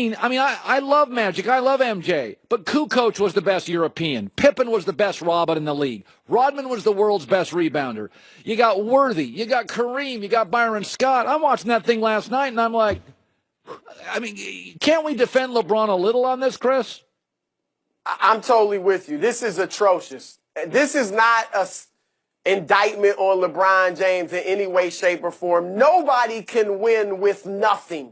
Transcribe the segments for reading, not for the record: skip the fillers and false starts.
mean, I love Magic. I love MJ. But Kukoc was the best European. Pippen was the best Robin in the league. Rodman was the world's best rebounder. You got Worthy. You got Kareem. You got Byron Scott. I'm watching that thing last night, and I'm like, can't we defend LeBron a little on this, Chris? I'm totally with you. This is atrocious. This is not a indictment on LeBron James in any way, shape, or form. Nobody can win with nothing.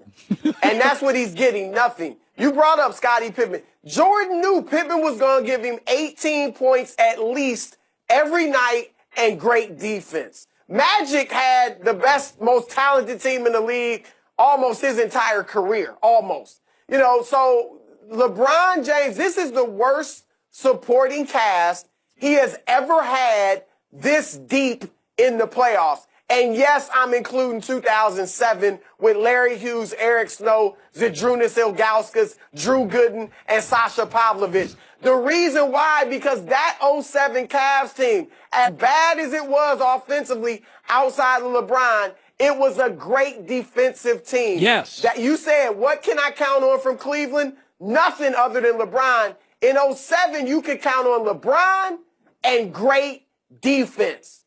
And that's what he's getting, nothing. You brought up Scottie Pippen. Jordan knew Pippen was going to give him 18 points at least every night and great defense. Magic had the best, most talented team in the league almost his entire career, almost. So LeBron James, this is the worst supporting cast he has ever had this deep in the playoffs. And yes, I'm including 2007 with Larry Hughes, Eric Snow, Zydrunas Ilgauskas, Drew Gooden, and Sasha Pavlovich. The reason why, because that 07 Cavs team, as bad as it was offensively outside of LeBron, it was a great defensive team. Yes. That you said, what can I count on from Cleveland? Nothing other than LeBron. In 07, you could count on LeBron and great defense.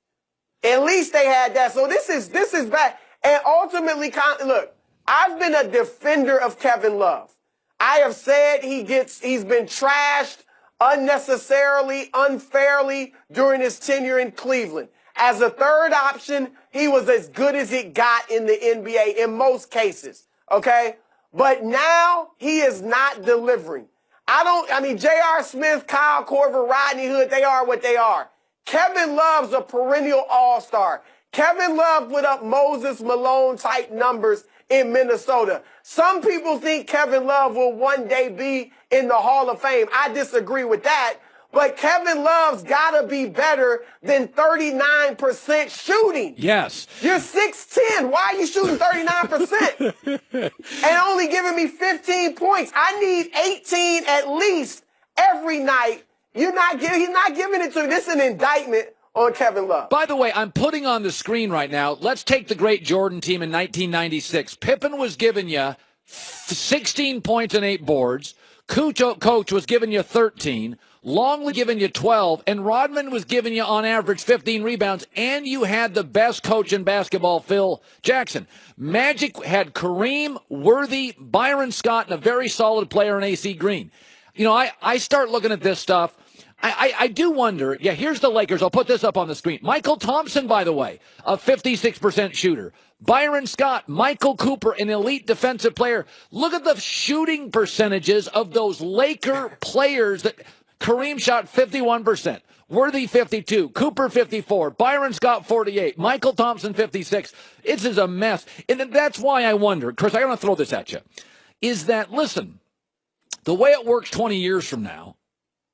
At least they had that. So this is bad. And ultimately, look, I've been a defender of Kevin Love. I have said he's been trashed unnecessarily, unfairly during his tenure in Cleveland. As a third option, he was as good as it got in the NBA in most cases. Okay? But now he is not delivering. J.R. Smith, Kyle Korver, Rodney Hood, they are what they are. Kevin Love's a perennial all-star. Kevin Love put up Moses Malone-type numbers in Minnesota. Some people think Kevin Love will one day be in the Hall of Fame. I disagree with that. But Kevin Love's got to be better than 39% shooting. Yes. You're 6'10". Why are you shooting 39%? And only giving me 15 points. I need 18 at least every night. He's not giving it to me. This is an indictment on Kevin Love. By the way, I'm putting on the screen right now, let's take the great Jordan team in 1996. Pippen was giving you 16 points and 8 boards. Kukoc was giving you 13. Longley giving you 12. And Rodman was giving you, on average, 15 rebounds. And you had the best coach in basketball, Phil Jackson. Magic had Kareem, Worthy, Byron Scott, and a very solid player in AC Green. I start looking at this stuff. I do wonder. Yeah, here's the Lakers. I'll put this up on the screen. Michael Thompson, by the way, a 56% shooter. Byron Scott, Michael Cooper, an elite defensive player. Look at the shooting percentages of those Laker players. That Kareem shot 51%, Worthy 52, Cooper 54, Byron Scott 48, Michael Thompson 56. It's a mess. And that's why I wonder, Chris, I'm going to throw this at you, is that, listen, the way it works 20 years from now,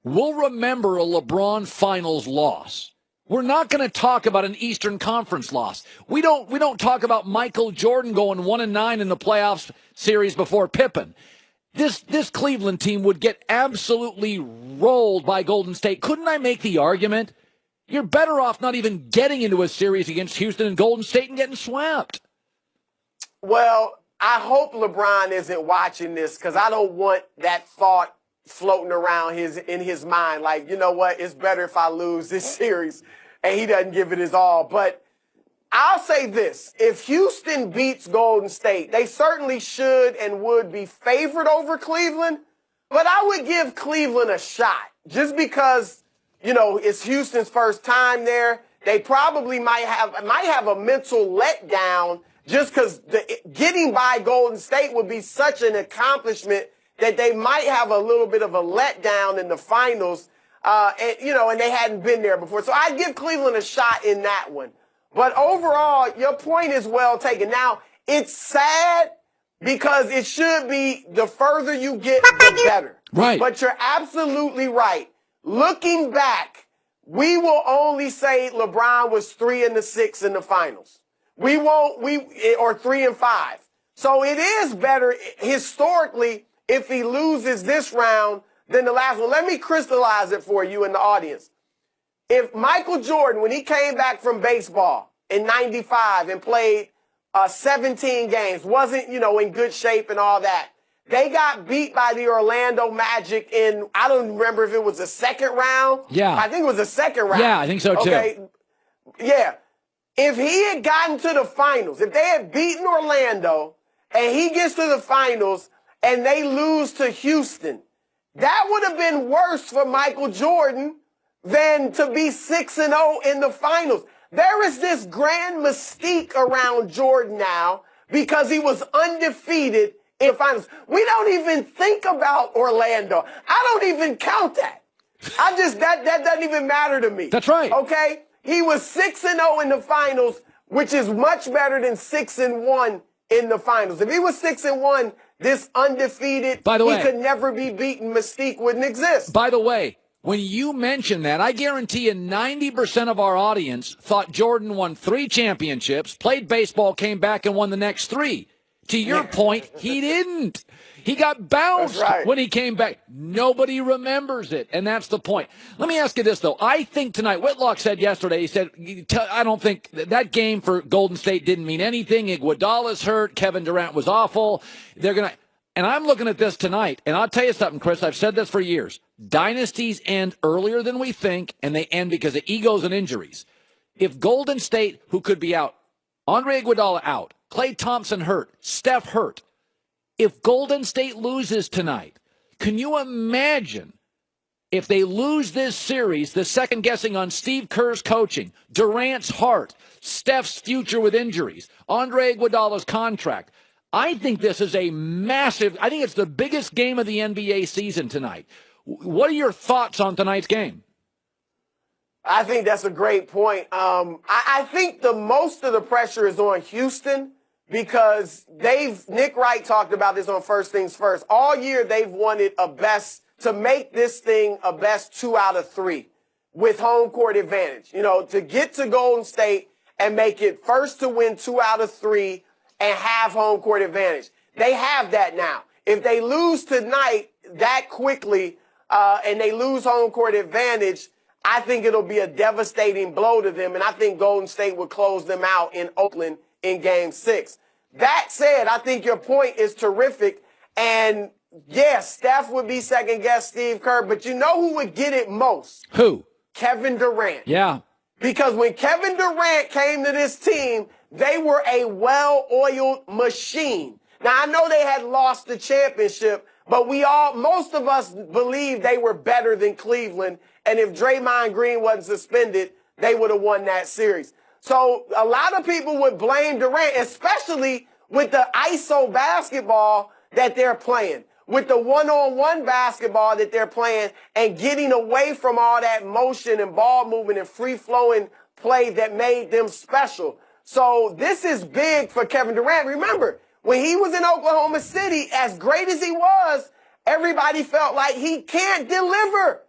we'll remember a LeBron Finals loss. We're not going to talk about an Eastern Conference loss. We don't talk about Michael Jordan going 1-9 in the playoffs series before Pippen. This Cleveland team would get absolutely rolled by Golden State. Couldn't I make the argument? You're better off not even getting into a series against Houston and Golden State and getting swept. Well, I hope LeBron isn't watching this because I don't want that thought floating around in his mind. Like, you know what? It's better if I lose this series and he doesn't give it his all. But I'll say this. If Houston beats Golden State, they certainly should and would be favored over Cleveland. But I would give Cleveland a shot just because, it's Houston's first time there. They probably might have a mental letdown just because getting by Golden State would be such an accomplishment that they might have a little bit of a letdown in the finals, and they hadn't been there before. So I'd give Cleveland a shot in that one. But overall, your point is well taken. Now, it's sad because it should be the further you get, the better. Right. But you're absolutely right. Looking back, we will only say LeBron was 3-6 in the finals. Or 3-5. So it is better historically if he loses this round than the last one. Let me crystallize it for you in the audience. If Michael Jordan, when he came back from baseball in 95 and played 17 games, wasn't, in good shape and all that, They got beat by the Orlando Magic in, I don't remember if it was the second round. Yeah. I think it was the second round. Yeah, I think so, too. Okay. Yeah. If he had gotten to the finals, if they had beaten Orlando and he gets to the finals and they lose to Houston, that would have been worse for Michael Jordan than to be 6-0 in the finals. There is this grand mystique around Jordan now because he was undefeated in the finals. We don't even think about Orlando. I don't even count that. That doesn't even matter to me. That's right. Okay? He was 6-0 in the finals, which is much better than 6-1 in the finals. If he was 6-1, this undefeated, he could never be beaten mystique wouldn't exist. By the way, when you mention that, I guarantee you 90% of our audience thought Jordan won 3 championships, played baseball, came back, and won the next 3. To your point, he didn't. He got bounced when he came back. Nobody remembers it, and that's the point. Let me ask you this, though. I think tonight, Whitlock said yesterday, he said, I don't think that game for Golden State didn't mean anything. Iguodala's hurt. Kevin Durant was awful. And I'm looking at this tonight, and I'll tell you something, Chris. I've said this for years. Dynasties end earlier than we think, and they end because of egos and injuries. If Golden State, who could be out, Andre Iguodala out, Klay Thompson hurt, Steph hurt. If Golden State loses tonight, can you imagine if they lose this series, the second guessing on Steve Kerr's coaching, Durant's heart, Steph's future with injuries, Andre Iguodala's contract? I think this is a massive, I think it's the biggest game of the NBA season tonight. What are your thoughts on tonight's game? I think that's a great point. I think the most of the pressure is on Houston because Nick Wright talked about this on First Things First. All year they've wanted to make this thing a best 2 out of 3 with home court advantage. You know, to get to Golden State and make it first to win 2 out of 3 and have home court advantage. They have that now. If they lose tonight that quickly and they lose home court advantage, I think it'll be a devastating blow to them, and I think Golden State will close them out in Oakland in Game 6. That said, I think your point is terrific, and yes, Steph would be second-guess Steve Kerr, but you know who would get it most? Who? Kevin Durant. Yeah. Because when Kevin Durant came to this team, they were a well-oiled machine. Now, I know they had lost the championship, but most of us believed they were better than Cleveland. And if Draymond Green wasn't suspended, they would have won that series. So a lot of people would blame Durant, especially with the ISO basketball that they're playing, with the one-on-one basketball that they're playing and getting away from all that motion and ball movement and free-flowing play that made them special. So this is big for Kevin Durant. Remember, when he was in Oklahoma City, as great as he was, everybody felt like he can't deliver.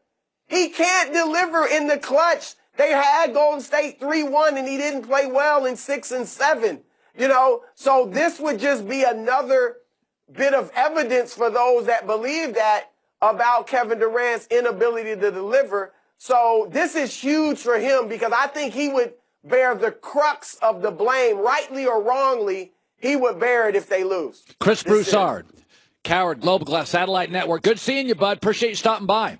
He can't deliver in the clutch. They had Golden State 3-1, and he didn't play well in 6 and 7. You know, so this would just be another bit of evidence for those that believe that about Kevin Durant's inability to deliver. So this is huge for him because I think he would bear the crux of the blame, rightly or wrongly. He would bear it if they lose. Chris Broussard, Coward Global Glass Satellite Network. Good seeing you, bud. Appreciate you stopping by.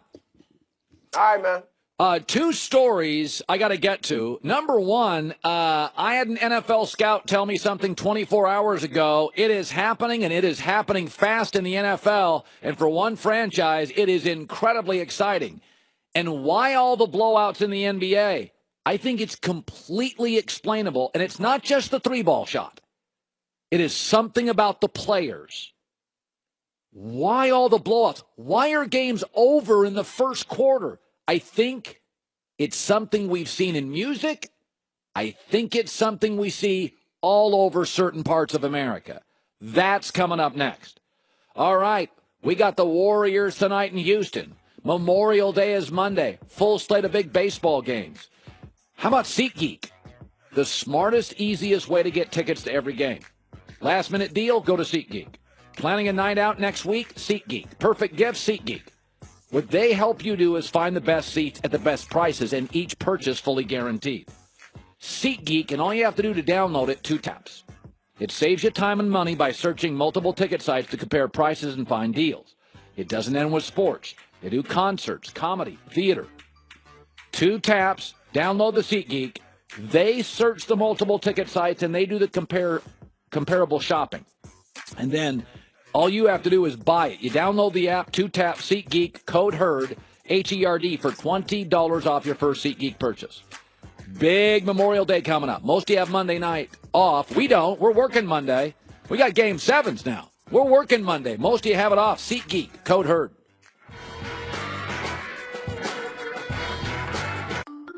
All right, man. 2 stories I got to get to. Number one, I had an NFL scout tell me something 24 hours ago. It is happening, and it is happening fast in the NFL. And for one franchise, it is incredibly exciting. And why all the blowouts in the NBA? I think it's completely explainable. And it's not just the 3-ball shot. It is something about the players. Why all the blowouts? Why are games over in the first quarter? I think it's something we've seen in music. I think it's something we see all over certain parts of America. That's coming up next. All right, we got the Warriors tonight in Houston. Memorial Day is Monday. Full slate of big baseball games. How about SeatGeek? The smartest, easiest way to get tickets to every game. Last minute deal, go to SeatGeek. Planning a night out next week? SeatGeek. Perfect gifts? SeatGeek. What they help you do is find the best seats at the best prices, and each purchase fully guaranteed. SeatGeek, and all you have to do to download it, 2 taps. It saves you time and money by searching multiple ticket sites to compare prices and find deals. It doesn't end with sports. They do concerts, comedy, theater. 2 taps, download the SeatGeek. They search the multiple ticket sites, and they do the comparable shopping. And then all you have to do is buy it. You download the app, 2-tap, SeatGeek, code HERD, H-E-R-D, for $20 off your first SeatGeek purchase. Big Memorial Day coming up. Most of you have Monday night off. We don't. We're working Monday. We got Game 7s now. We're working Monday. Most of you have it off. SeatGeek, code HERD.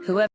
Whoever